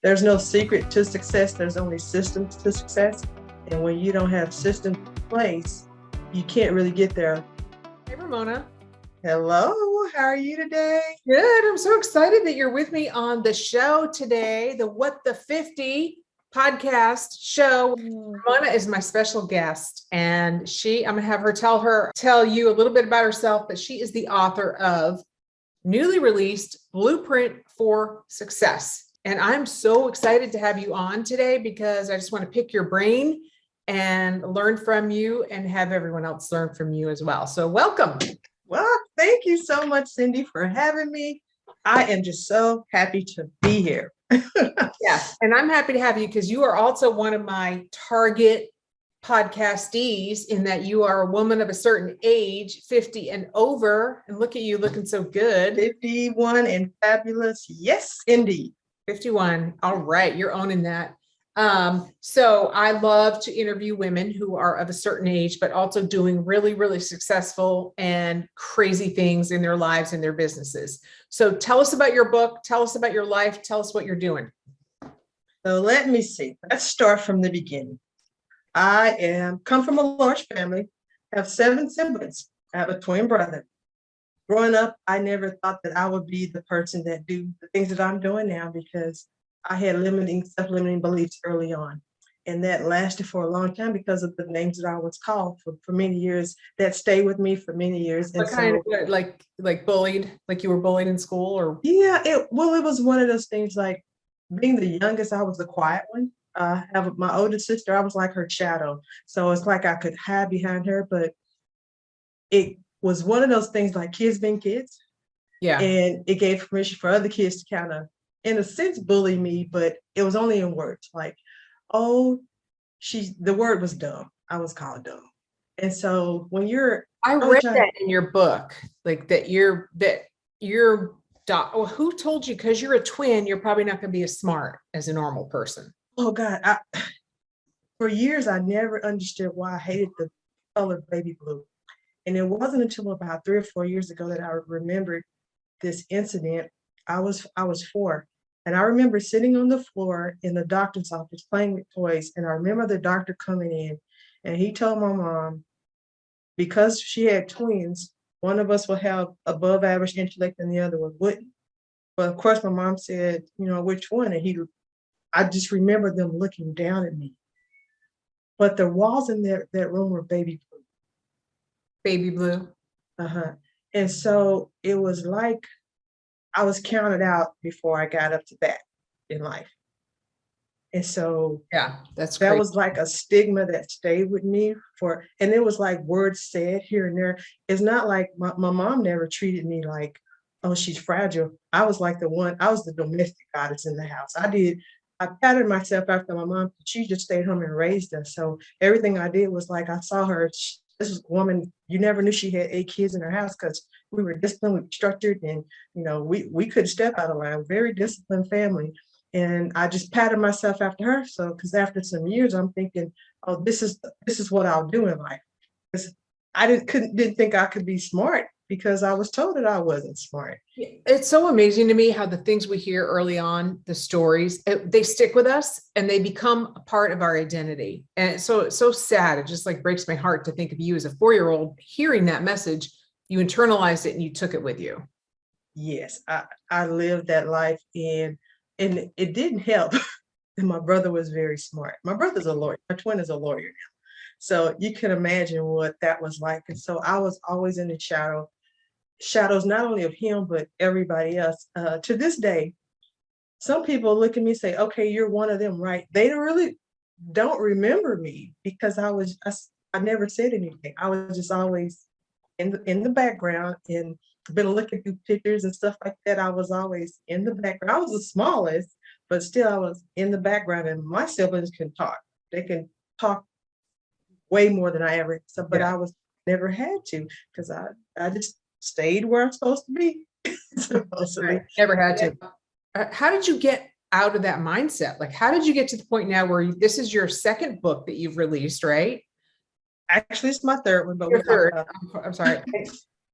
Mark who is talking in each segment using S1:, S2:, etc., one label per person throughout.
S1: there's no secret to success. There's only systems to success. And when you don't have systems in place, you can't really get there.
S2: Hey, Ramona.
S1: Hello, how are you today?
S2: Good. I'm so excited that you're with me on the show today, the What the 50 podcast show. Ramona is my special guest, and I'm going to have her tell you a little bit about herself, but she is the author of newly released Blueprint for Success. And I'm so excited to have you on today because I just want to pick your brain and learn from you and have everyone else learn from you as well. So welcome.
S1: Well, thank you so much, Cindy, for having me. I am just so happy to be here.
S2: Yes, and I'm happy to have you because you are also one of my target podcastees in that you are a woman of a certain age, 50 and over, and look at you looking so good.
S1: 51 and fabulous. Yes, indeed.
S2: 51. All right, you're owning that. So I love to interview women who are of a certain age, but also doing really, really successful and crazy things in their lives and their businesses. So tell us about your book. Tell us about your life. Tell us what you're doing.
S1: So let me see. Let's start from the beginning. I come from a large family, have 7 siblings. I have a twin brother. Growing up, I never thought that I would be the person that do the things that I'm doing now because I had self-limiting beliefs early on. And that lasted for a long time because of the names that I was called for many years. That stayed with me for many years.
S2: What kind of, like bullied, like you were bullied in school or?
S1: Yeah, it was one of those things like being the youngest, I was the quiet one. I have my older sister, I was like her shadow. So it's like I could hide behind her, but it was one of those things like kids being kids.
S2: Yeah.
S1: And it gave permission for other kids to kind of, in a sense, bully me, but it was only in words like, oh, the word was dumb. I was called dumb. And so when
S2: I read that in your book, like who told you, because you're a twin, you're probably not going to be as smart as a normal person.
S1: Oh God, for years, I never understood why I hated the color baby blue. And it wasn't until about 3 or 4 years ago that I remembered this incident. I was 4. And I remember sitting on the floor in the doctor's office playing with toys. And I remember the doctor coming in and he told my mom, because she had twins, one of us will have above average intellect and the other one wouldn't. But of course, my mom said, which one? And I just remember them looking down at me. But the walls in that room were baby blue.
S2: Baby blue.
S1: Uh-huh. And so it was like I was counted out before I got up to bat in life. And so
S2: yeah, that
S1: was like a stigma that stayed with me and it was like words said here and there. It's not like my mom never treated me like, oh, she's fragile. I was the domestic goddess in the house. I patterned myself after my mom. She just stayed home and raised us. So everything I did was like, I saw her, this woman, you never knew she had 8 kids in her house because we were disciplined, we were structured, and we couldn't step out of line. Very disciplined family. And I just patterned myself after her. So because after some years, I'm thinking, oh, this is what I'll do in life. Because I didn't think I could be smart because I was told that I wasn't smart.
S2: It's so amazing to me how the things we hear early on, the stories, they stick with us and they become a part of our identity. And it's so sad. It just like breaks my heart to think of you as a 4-year-old hearing that message. You internalized it and you took it with you.
S1: Yes, I lived that life and it didn't help. And my brother was very smart. My brother's a lawyer. My twin is a lawyer now. So you can imagine what that was like. And so I was always in the shadows, not only of him, but everybody else. To this day, some people look at me and say, okay, you're one of them, right? They really don't remember me because I never said anything. I was just always in the background and been looking through pictures and stuff like that. I was always in the background. I was the smallest, but still I was in the background, and my siblings can talk. They can talk way more than I ever, but I was never had to because I just stayed where I'm supposed to be.
S2: Right. Never had to. How did you get out of that mindset? Like, how did you get to the point now where this is your 2nd book that you've released, right?
S1: Actually, it's my 3rd one, but
S2: your 3rd. I'm sorry.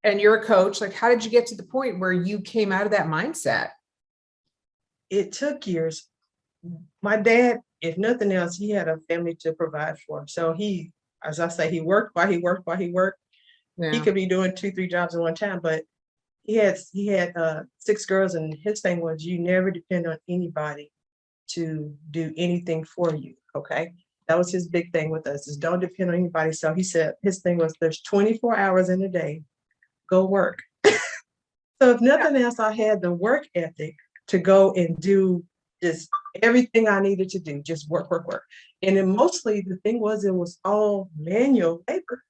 S2: And you're a coach. Like, how did you get to the point where you came out of that mindset?
S1: It took years. my dad, if nothing else, he had a family to provide for. So he, as I say, he worked while he worked while he worked. He
S2: Yeah.
S1: could be doing 2, 3 jobs at one time, but he had 6 girls, and his thing was you never depend on anybody to do anything for you. Okay. That was his big thing with us, is don't depend on anybody. So he said his thing was there's 24 hours in a day, go work. So if nothing else, I had the work ethic to go and do just everything I needed to do, just work, work, work. And then mostly the thing was it was all manual labor.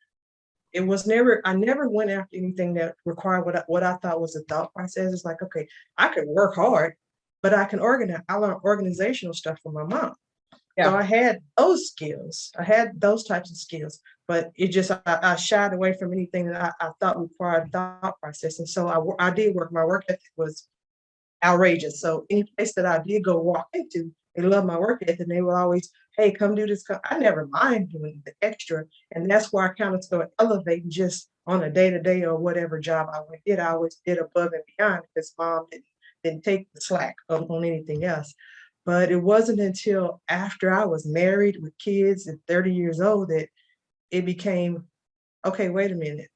S1: It was never, I never went after anything that required what I thought was a thought process. It's like, okay, I could work hard, but I can organize. I learned organizational stuff from my mom. So
S2: Yeah.
S1: I had those skills. I had those types of skills, but it just, I shied away from anything that I thought required thought process. And so I did work. My work ethic was outrageous. So any place that I did go walk into, they love my work ethic. And they were always, hey, come do this. I never mind doing the extra. And that's where I kind of started elevating just on a day-to-day or whatever job I did. I always did above and beyond because mom didn't take the slack on anything else. But it wasn't until after I was married with kids at 30 years old that it became, okay, wait a minute.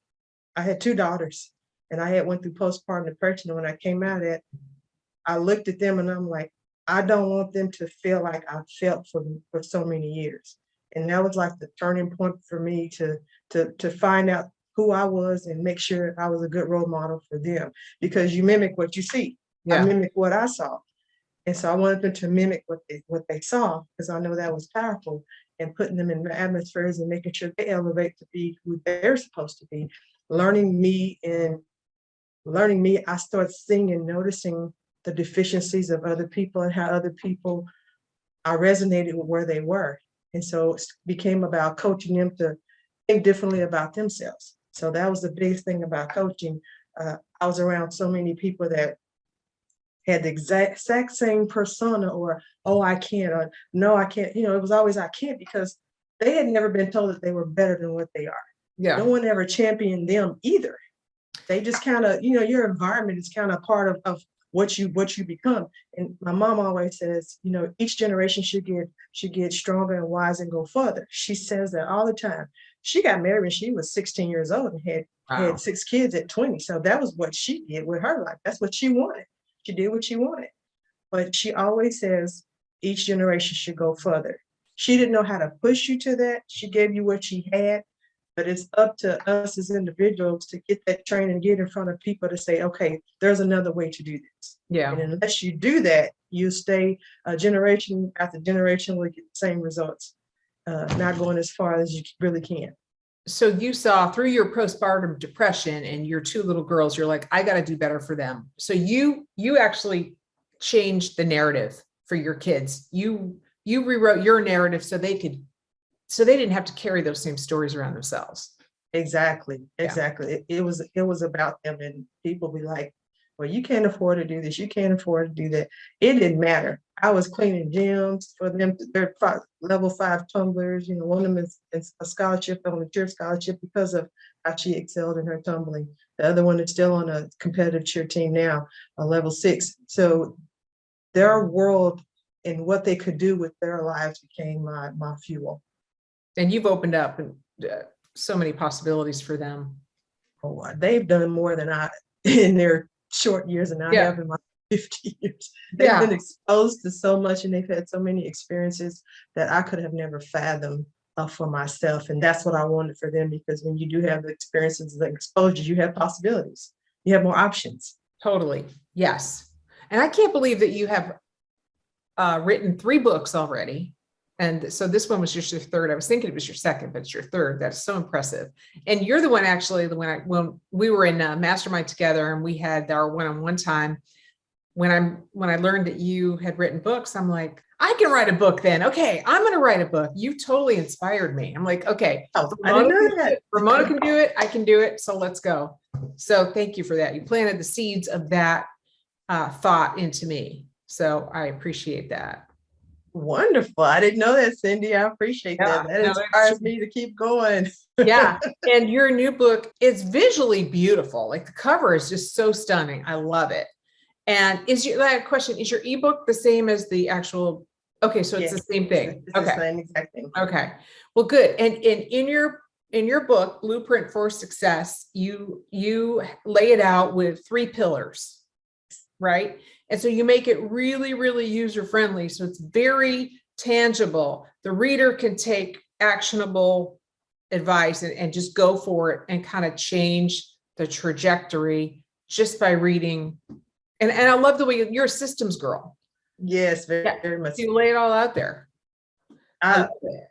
S1: I had 2 daughters and I had went through postpartum depression. And when I came out of that, I looked at them and I'm like, I don't want them to feel like I felt for so many years. And that was like the turning point for me to find out who I was and make sure I was a good role model for them, because you mimic what you see. I
S2: Yeah.
S1: mimic what I saw. And so I wanted them to mimic what they saw, because I know that was powerful, and putting them in atmospheres and making sure they elevate to be who they're supposed to be. Learning me, I started seeing and noticing the deficiencies of other people and how other people, I resonated with where they were. And so it became about coaching them to think differently about themselves. So that was the biggest thing about coaching. I was around so many people that had the exact same persona, or, oh, I can't, or no, I can't. It was always, I can't, because they had never been told that they were better than what they are.
S2: Yeah.
S1: No one ever championed them either. They just kind of, your environment is kind of part of what you become. And my mom always says, each generation should get stronger and wiser and go further. She says that all the time. She got married when she was 16 years old and had 6 kids at 20. So that was what she did with her life. That's what she wanted. She did what she wanted. But she always says each generation should go further. She didn't know how to push you to that. She gave you what she had. But it's up to us as individuals to get that training and get in front of people to say, okay, there's another way to do this.
S2: Yeah.
S1: And unless you do that, you stay generation after generation will get the same results, not going as far as you really can.
S2: So you saw through your postpartum depression and your 2 little girls, you're like, I got to do better for them. So you actually changed the narrative for your kids. You rewrote your narrative so they didn't have to carry those same stories around themselves.
S1: Exactly.
S2: Yeah.
S1: It was about them, and people be like, well, you can't afford to do this. You can't afford to do that. It didn't matter. I was cleaning gyms for them. They're level 5 tumblers. One of them is a scholarship, on a cheer scholarship, because of how she excelled in her tumbling. The other one is still on a competitive cheer team now, a level 6. So their world and what they could do with their lives became my fuel.
S2: And you've opened up so many possibilities for them.
S1: Oh, they've done more than I in their short years, and I have in my 50 years. They've been exposed to so much, and they've had so many experiences that I could have never fathomed for myself. And that's what I wanted for them, because when you do have the experiences, the exposure, you have possibilities. You have more options.
S2: Totally. Yes. And I can't believe that you have written 3 books already. And so this one was just your 3rd. I was thinking it was your 2nd, but it's your 3rd. That's so impressive. And you're the one, actually, when we were in a mastermind together and we had our one-on-one time, when I learned that you had written books, I'm like, I can write a book then. Okay, I'm going to write a book. You totally inspired me. I'm like, okay,
S1: I didn't know that.
S2: Ramona can do it. I can do it. So let's go. So thank you for that. You planted the seeds of that thought into me. So I appreciate that.
S1: Wonderful. I didn't know that, Cindy. I appreciate that. That inspires me to keep going.
S2: Yeah. And your new book is visually beautiful. Like the cover is just so stunning. I love it. And I have a question, is your ebook the same as the actual Okay, so it's
S1: Yes,
S2: the same thing.
S1: it's the
S2: Okay.
S1: same exact thing.
S2: Okay. Well, good. And in your book, Blueprint for Success, you lay it out with 3 pillars, right? And so you make it really, really user friendly. So it's very tangible. The reader can take actionable advice and just go for it and kind of change the trajectory just by reading. And I love the way you're a systems girl.
S1: Yes, very,
S2: Yeah.
S1: very much.
S2: You lay it all out there. I
S1: I,
S2: love it.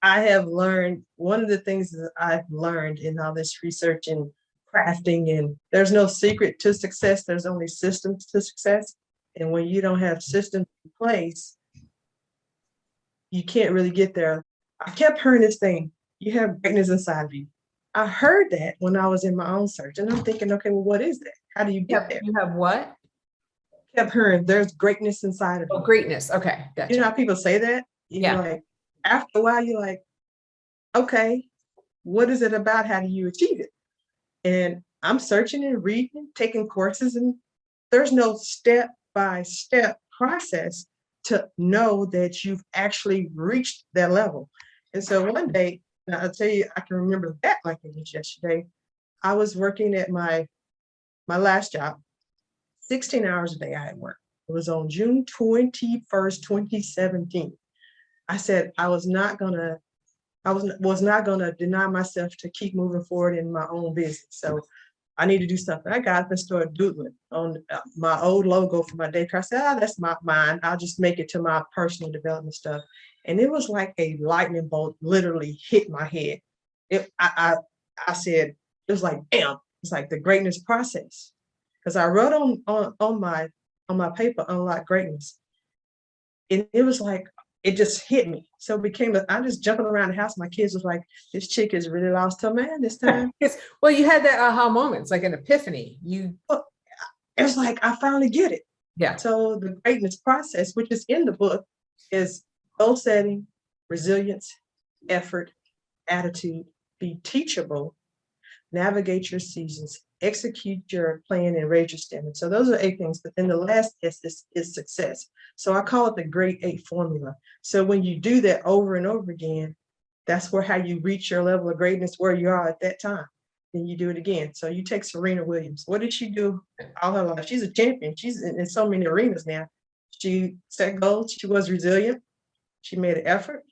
S1: I have learned, one of the things that I've learned in all this research and crafting, and there's no secret to success, there's only systems to success. And when you don't have systems in place, you can't really get there. I kept hearing this thing, you have greatness inside of you. I heard that when I was in my own search, and I'm thinking, okay, well, what is that? How do you get there?
S2: You have what?
S1: Kept hearing there's greatness inside of
S2: Oh,
S1: you.
S2: greatness. Okay. Gotcha.
S1: You know how people say that? You're
S2: Yeah.
S1: like, after a while, you're like, okay, what is it about? How do you achieve it? And I'm searching and reading, taking courses, and there's no step-by-step process to know that you've actually reached that level. And so one day, now I'll tell you, I can remember that like it was yesterday. I was working at my last job, 16 hours a day I had worked. It was on June 21st, 2017. I said I was not gonna deny myself to keep moving forward in my own business. So I need to do something. I got up and started doodling on my old logo for my daycare. I said, that's mine. I'll just make it to my personal development stuff. And it was like a lightning bolt literally hit my head. I said, it was like, damn, it's like the greatness process. Because I wrote on my paper, Unlock Greatness. And it was like, it just hit me. So it became I'm just jumping around the house. My kids was like, this chick is really lost her man this time.
S2: Well, you had that aha moments, like an epiphany.
S1: It was like, I finally get it.
S2: Yeah.
S1: So the greatness process, which is in the book, is goal setting, resilience, effort, attitude, be teachable, navigate your seasons, execute your plan, and raise your standard. So those are 8 things. But then the last S is success. So I call it the Great 8 formula. So when you do that over and over again, that's how you reach your level of greatness where you are at that time. Then you do it again. So you take Serena Williams. What did she do all her life? She's a champion. She's in so many arenas now. She set goals. She was resilient. She made an effort.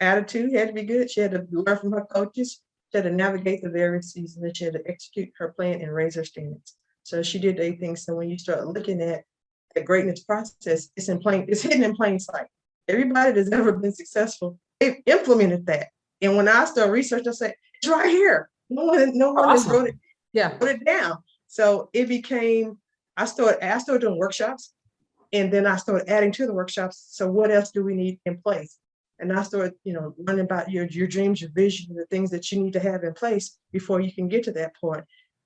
S1: Attitude had to be good. She had to learn from her coaches. She had to navigate the various seasons, and she had to execute her plan and raise her standards. So she did 8 things. So when you start looking at the greatness process, it's hidden in plain sight. Everybody that's ever been successful, they've implemented that. And when I start researching, I say, it's right here. No one has wrote it down. So it became, I started doing workshops, and then I started adding to the workshops. So what else do we need in place? And I started, learning about your dreams, your vision, the things that you need to have in place before you can get to that point.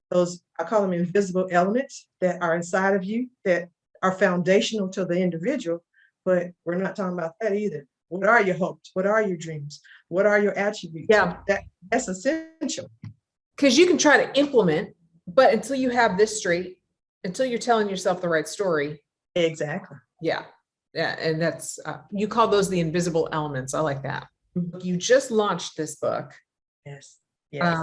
S1: Those, I call them invisible elements that are inside of you that are foundational to the individual, but we're not talking about that either. What are your hopes? What are your dreams? What are your attributes?
S2: Yeah.
S1: That's essential.
S2: Because you can try to implement, but until you have this straight, until you're telling yourself the right story.
S1: Exactly.
S2: Yeah. Yeah. And that's, you call those the invisible elements. I like that. You just launched this book.
S1: Yes. Yes.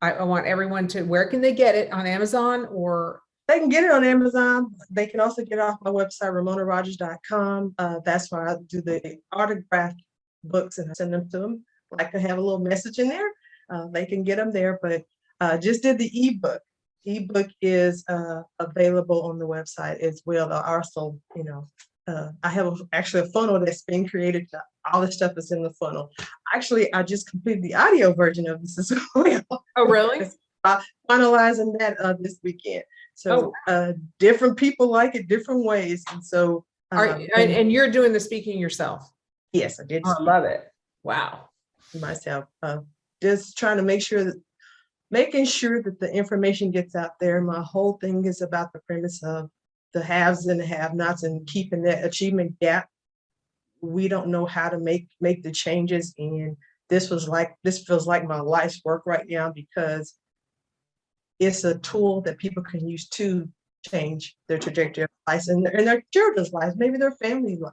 S2: I want everyone to, where can they get it? On Amazon or?
S1: They can get it on Amazon. They can also get it off my website, RamonaRogers.com. That's where I do the autographed books and I send them to them. I like to have a little message in there. They can get them there, but just did the ebook. Ebook is available on the website as well. Also, I have actually a funnel that's been created. All the stuff is in the funnel. Actually, I just completed the audio version of this as well.
S2: Oh, really?
S1: Finalizing that this weekend. So different people like it different ways. And so
S2: and you're doing the speaking yourself.
S1: Yes, I did.
S2: Oh, I love it. Wow.
S1: Myself. Just trying to making sure that the information gets out there. My whole thing is about the premise of the haves and the have-nots and keeping that achievement gap. We don't know how to make the changes. And this feels like my life's work right now because it's a tool that people can use to change their trajectory of life and their children's lives, maybe their family's life.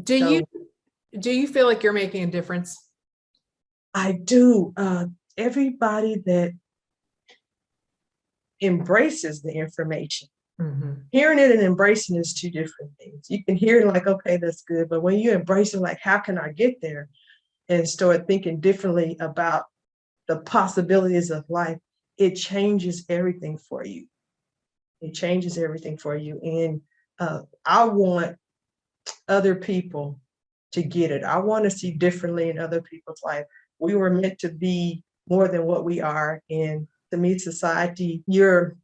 S2: Do you
S1: So
S2: do you feel like you're making a difference?
S1: I do. Everybody that embraces the information,
S2: Mhm.
S1: hearing it and embracing is two different things. You can hear it like, okay, that's good. But when you embrace it, like, how can I get there? And start thinking differently about the possibilities of life, it changes everything for you. It changes everything for you. And I want other people to get it. I want to see differently in other people's life. We were meant to be more than what we are. And to me, society, you're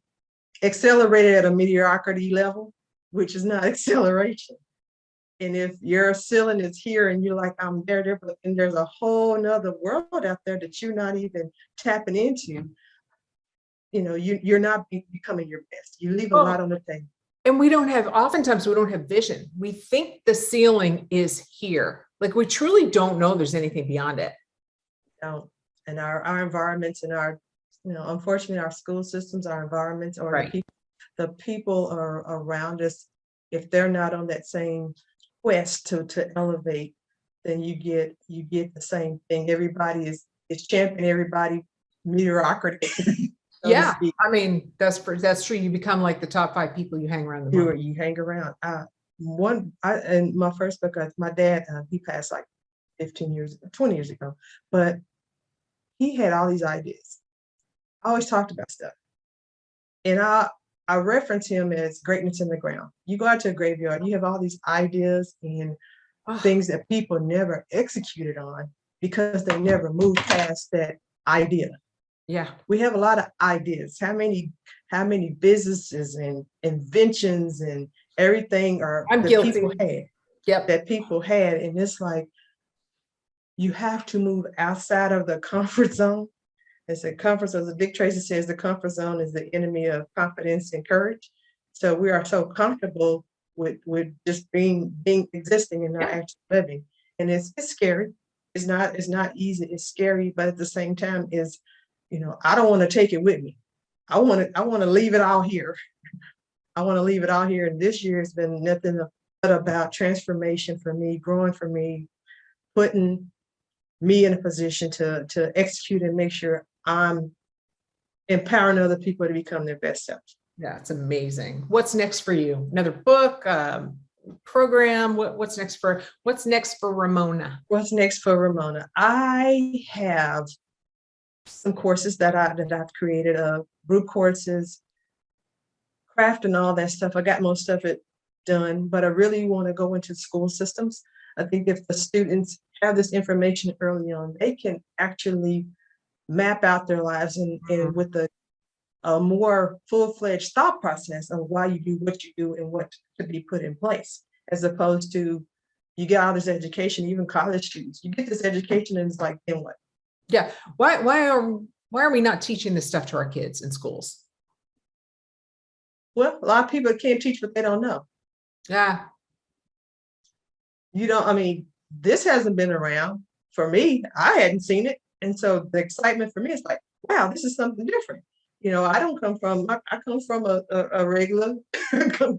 S1: accelerated at a mediocrity level, which is not acceleration. And if your ceiling is here and you're like, I'm there, but then there's a whole nother world out there that you're not even tapping into, you're not becoming your best. You leave a lot
S2: Well,
S1: on the table.
S2: and oftentimes we don't have vision. We think the ceiling is here. Like we truly don't know there's anything beyond it.
S1: Don't. And our environments and our, unfortunately, our school systems, our environments, or
S2: Right.
S1: the people are around us, if they're not on that same quest to elevate, then you get the same thing. Everybody is championing everybody mediocrity, so to
S2: Yeah.
S1: speak.
S2: I mean, that's true. You become like the top 5 people you hang around the most.
S1: You hang around. In my first book, my dad, he passed like 20 years ago, but he had all these ideas. I always talked about stuff. And I reference him as greatness in the ground. You go out to a graveyard, you have all these ideas and
S2: Oh,
S1: things that people never executed on because they never moved past that idea.
S2: yeah.
S1: We have a lot of ideas. How many businesses and inventions and everything are
S2: I'm
S1: that
S2: guilty.
S1: people had
S2: Yep.
S1: and it's like you have to move outside of the comfort zone. It's a comfort zone. As Dick Tracy says, the comfort zone is the enemy of confidence and courage. So we are so comfortable with just being existing and not
S2: Yeah.
S1: actually living. And it's scary. It's not easy. It's scary, but at the same time, I don't want to take it with me. I want to leave it all here. I want to leave it all here. And this year has been nothing but about transformation for me, growing for me, putting me in a position to execute and make sure I'm empowering other people to become their best selves.
S2: Yeah. It's amazing. What's next for you? Another book, program? What's next for Ramona?
S1: What's next for Ramona? I have some courses that I've created, group courses, craft and all that stuff. I got most of it done, but I really want to go into school systems. I think if the students have this information early on, they can actually map out their lives and with a more full-fledged thought process of why you do what you do and what to be put in place, as opposed to you get all this education, even college students, you get this education and it's like, then what?
S2: Yeah. Why are we not teaching this stuff to our kids in schools?
S1: Well, a lot of people can't teach what they don't know.
S2: Yeah.
S1: This hasn't been around for me. I hadn't seen it. And so the excitement for me is like, wow, this is something different. I don't come from, I come from a regular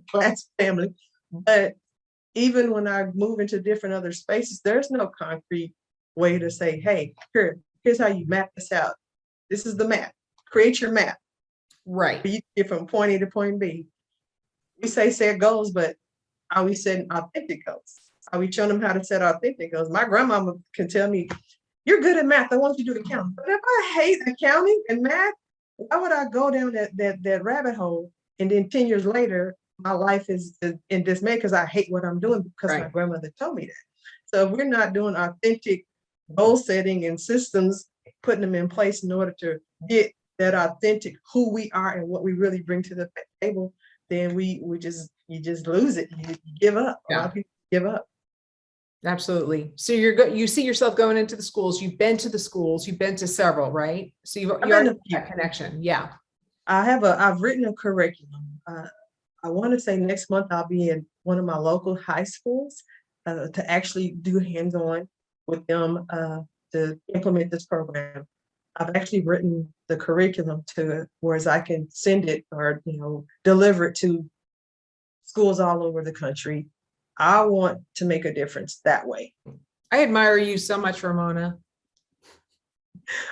S1: class family, but even when I move into different other spaces, there's no concrete way to say, hey, here's how you map this out. This is the map. Create your map.
S2: Right.
S1: You get from point A to point B. We say set goals, but are we setting authentic goals? Are we showing them how to set authentic goals? My grandmama can tell me, you're good at math. I want you to do accounting. But if I hate accounting and math, why would I go down that rabbit hole? And then 10 years later, my life is in dismay because I hate what I'm doing because my grandmother told me that. So if we're not doing authentic goal setting and systems, putting them in place in order to get that authentic who we are and what we really bring to the table, then you just lose it. You give up. A lot of people give up.
S2: Absolutely. So you see yourself going into the schools. You've been to the schools. You've been to several, right? So you already have that connection. Yeah.
S1: I've written a curriculum. I want to say next month I'll be in one of my local high schools to actually do hands-on with them to implement this program. I've actually written the curriculum to whereas I can send it or deliver it to schools all over the country. I want to make a difference that way.
S2: I admire you so much, Ramona.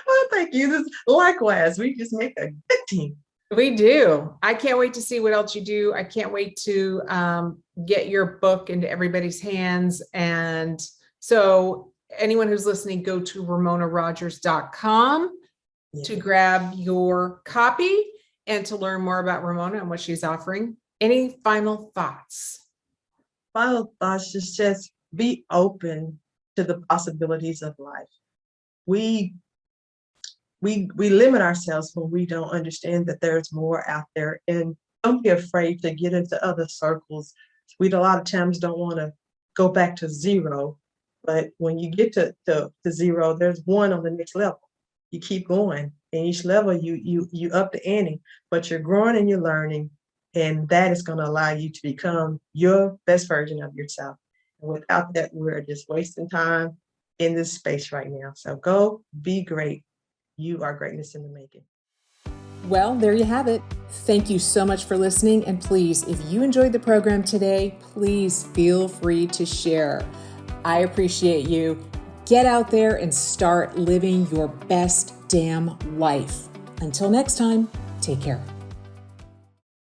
S1: Well, thank you. Likewise, we just make a good team.
S2: We do. I can't wait to see what else you do. I can't wait to get your book into everybody's hands. And so anyone who's listening, go to ramonarogers.com to grab your copy and to learn more about Ramona and what she's offering. Any final thoughts?
S1: Final thoughts is just be open to the possibilities of life. We limit ourselves when we don't understand that there's more out there, and don't be afraid to get into other circles. We a lot of times don't want to go back to zero, but when you get to zero, there's one on the next level. You keep going, and each level you up the ante, but you're growing and you're learning, and that is going to allow you to become your best version of yourself. And without that, we're just wasting time in this space right now. So go be great. You are greatness in the making.
S2: Well, there you have it. Thank you so much for listening. And please, if you enjoyed the program today, please feel free to share. I appreciate you. Get out there and start living your best damn life. Until next time, take care.